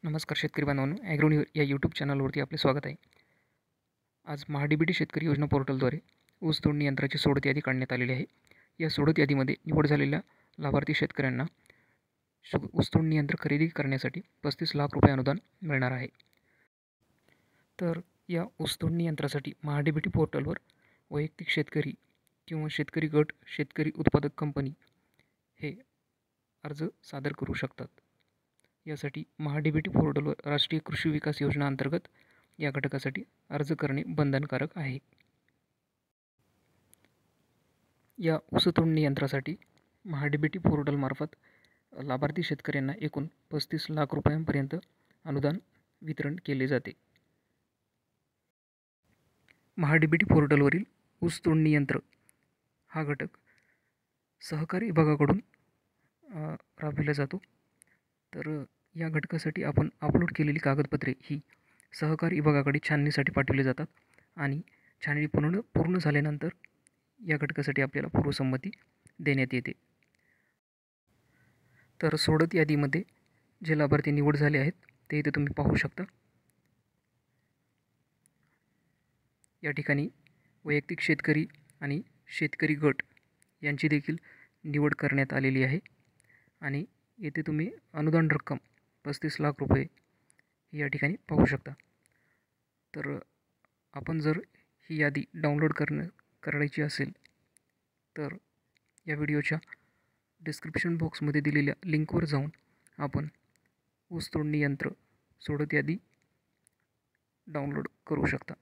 नमस्कार शेतकरी बांधवांनो, ॲग्रोन्यूज या यूट्यूब चॅनलवरती आपले स्वागत आहे. आज महाडीबीटी शेतकरी योजना पोर्टलद्वारे ऊस तोडणी यंत्राची सोडत यादी काढण्यात आलेली आहे. या सोडत यादीमध्ये निवड झालेल्या लाभार्थी शेतकऱ्यांना ऊस तोडणी यंत्र खरेदी करण्यासाठी 35 लाख रुपये अनुदान मिळणार आहे. तर या ऊस तोडणी यंत्रासाठी महाडीबीटी पोर्टलवर वैयक्तिक शेतकरी किंवा शेतकरी गट, शेतकरी उत्पादक कंपनी हे अर्ज सादर करू शकतात. यासाठी महाडीबीटी पोर्टलवर राष्ट्रीय कृषी विकास योजना अंतर्गत या घटकासाठी अर्ज करणे बंधनकारक आहे. या ऊस तोडणी यंत्रासाठी महाडीबीटी पोर्टलमार्फत लाभार्थी शेतकऱ्यांना एकूण 35 लाख रुपयांपर्यंत अनुदान वितरण केले जाते. महाडीबीटी पोर्टलवरील ऊस तोडणी यंत्र हा घटक सहकारी विभागाकडून राबविला जातो. तर या घटकासाठी आपण अपलोड केलेली कागदपत्रे ही सहकारी विभागाकडे छाननीसाठी पाठवली जातात आणि छाननी पूर्ण झाल्यानंतर या घटकासाठी आपल्याला पूर्वसंमती देण्यात येते. तर सोडत यादीमध्ये जे लाभार्थी निवड झाले आहेत ते इथे तुम्ही पाहू शकता. या ठिकाणी वैयक्तिक शेतकरी आणि शेतकरी गट यांची देखील निवड करण्यात आलेली आहे आणि येथे तुम्ही अनुदान रक्कम 35 लाख रुपये ही या ठिकाणी पाहू शकता. तर आपण जर ही यादी डाउनलोड करायची असेल तर या व्हिडिओच्या डिस्क्रिप्शन बॉक्समध्ये दिलेल्या लिंकवर जाऊन आपण ऊस तोडणी यंत्र सोडत यादी डाउनलोड करू शकता.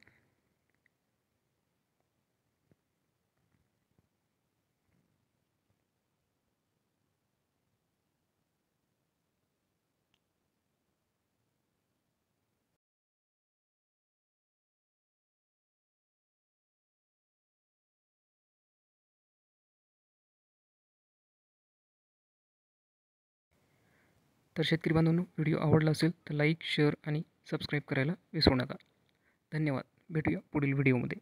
तर शेतकरी बांधवांनो, व्हिडिओ आवडला असेल तर लाईक, शेअर आणि सबस्क्राईब करायला विसरू नका. धन्यवाद. भेटूया पुढील व्हिडिओमध्ये.